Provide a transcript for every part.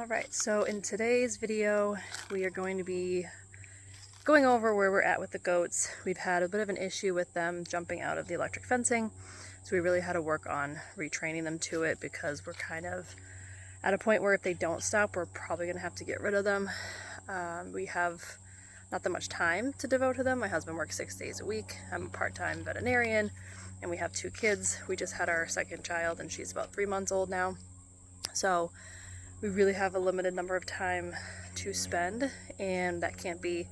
Alright, so in today's video we are going to be going over where we're at with the goats. We've had a bit of an issue with them jumping out of the electric fencing, so we really had to work on retraining them to it because we're kind of at a point where if they don't stop, we're probably going to have to get rid of them. We have not that much time to devote to them. My husband works 6 days a week. I'm a part-time veterinarian, and we have 2 kids. We just had our second child, and she's about 3 months old now. So we really have a limited number of time to spend, and that can't be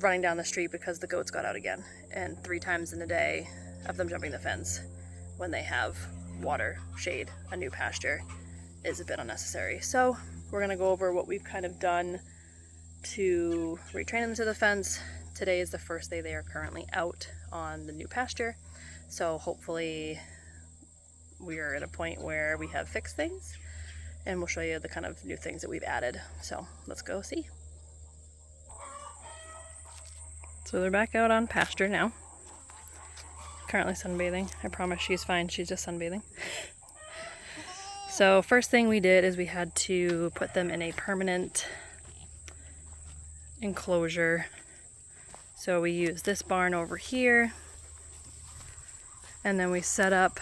running down the street because the goats got out again, and 3 times in a day of them jumping the fence when they have water, shade, a new pasture is a bit unnecessary. So we're going to go over what we've kind of done to retrain them to the fence. Today is the first day they are currently out on the new pasture, so hopefully we are at a point where we have fixed things, and we'll show you the kind of new things that we've added. So let's go see. So they're back out on pasture now. Currently sunbathing. I promise she's fine, she's just sunbathing. So first thing we did is we had to put them in a permanent enclosure. So we used this barn over here, and then we set up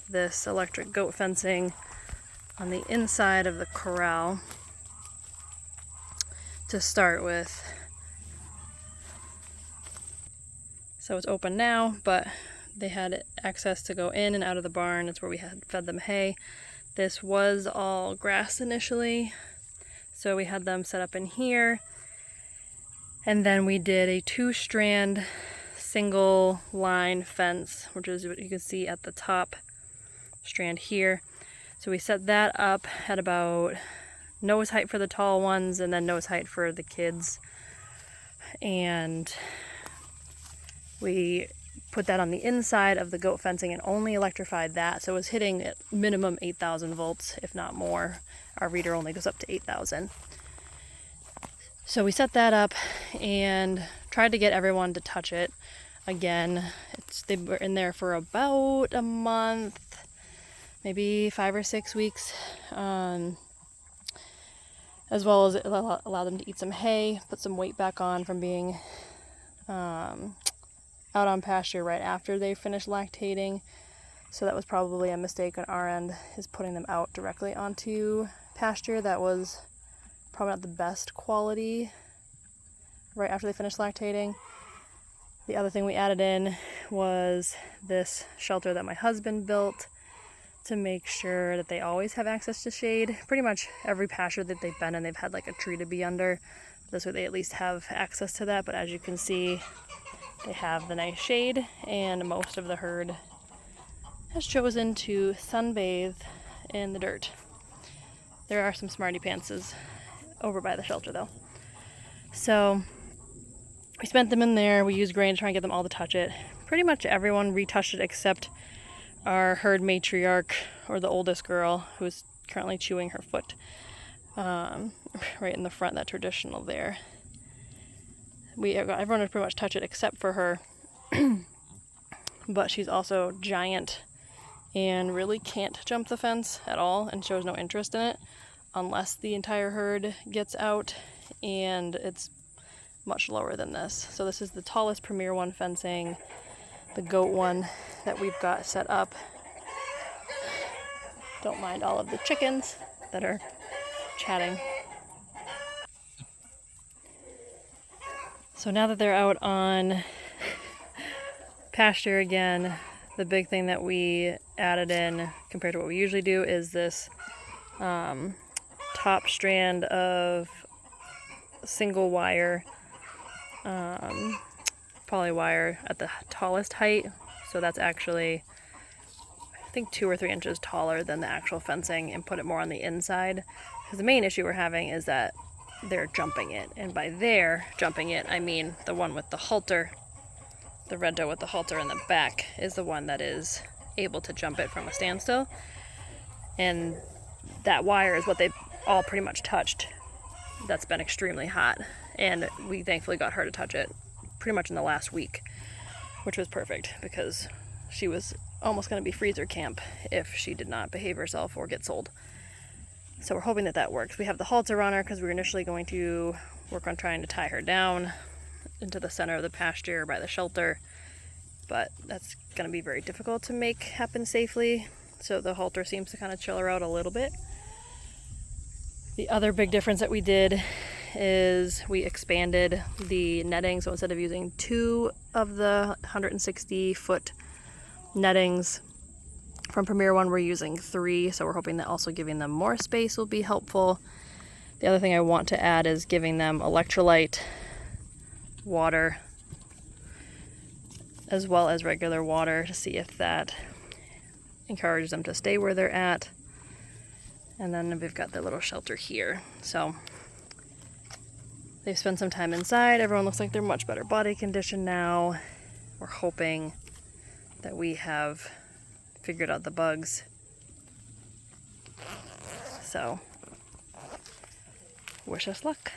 this electric goat fencing on the inside of the corral to start with. So it's open now, but they had access to go in and out of the barn. It's where we had fed them hay. This was all grass initially, so we had them set up in here, and then we did a 2-strand single line fence, which is what you can see at the top strand here. So we set that up at about nose height for the tall ones and then nose height for the kids, and we put that on the inside of the goat fencing and only electrified that, so it was hitting at minimum 8,000 volts, if not more. Our reader only goes up to 8,000. So we set that up and tried to get everyone to touch it. Again, they were in there for about a month, maybe 5 or 6 weeks, as well as allow them to eat some hay, put some weight back on from being out on pasture right after they finished lactating. So that was probably a mistake on our end, is putting them out directly onto pasture. That was probably not the best quality right after they finished lactating. The other thing we added in was this shelter that my husband built to make sure that they always have access to shade. Pretty much every pasture that they've been in, they've had like a tree to be under. This way they at least have access to that, but as you can see, they have the nice shade, and most of the herd has chosen to sunbathe in the dirt. There are some smarty pantses over by the shelter though. So we spent them in there. We used grain to try and get them all to touch it. Pretty much everyone retouched it except our herd matriarch, or the oldest girl, who's currently chewing her foot right in the front, that traditional there. Everyone would pretty much touch it except for her, but she's also giant and really can't jump the fence at all and shows no interest in it unless the entire herd gets out, and it's much lower than this. So this is the tallest Premier One fencing, the goat one that we've got set up. Don't mind all of the chickens that are chatting. So now that they're out on pasture again, the big thing that we added in compared to what we usually do is this top strand of single wire poly wire at the tallest height. So that's actually, I think, 2 or 3 inches taller than the actual fencing, and put it more on the inside, because the main issue we're having is that they're jumping it, and by they're jumping it, I mean the one with the halter. The red doe with the halter in the back is the one that is able to jump it from a standstill, and that wire is what they've all pretty much touched. That's been extremely hot, and we thankfully got her to touch it pretty much in the last week, which was perfect because she was almost going to be freezer camp if she did not behave herself or get sold. So we're hoping that that works. We have the halter on her because we were initially going to work on trying to tie her down into the center of the pasture by the shelter, but that's going to be very difficult to make happen safely. So the halter seems to kind of chill her out a little bit. The other big difference that we did is we expanded the netting. So instead of using 2 of the 160-foot nettings from Premier One, we're using 3. So we're hoping that also giving them more space will be helpful. The other thing I want to add is giving them electrolyte, water, as well as regular water to see if that encourages them to stay where they're at. And then we've got the little shelter here. So they've spent some time inside. Everyone looks like they're much better body condition now. We're hoping that we have figured out the bugs. So wish us luck.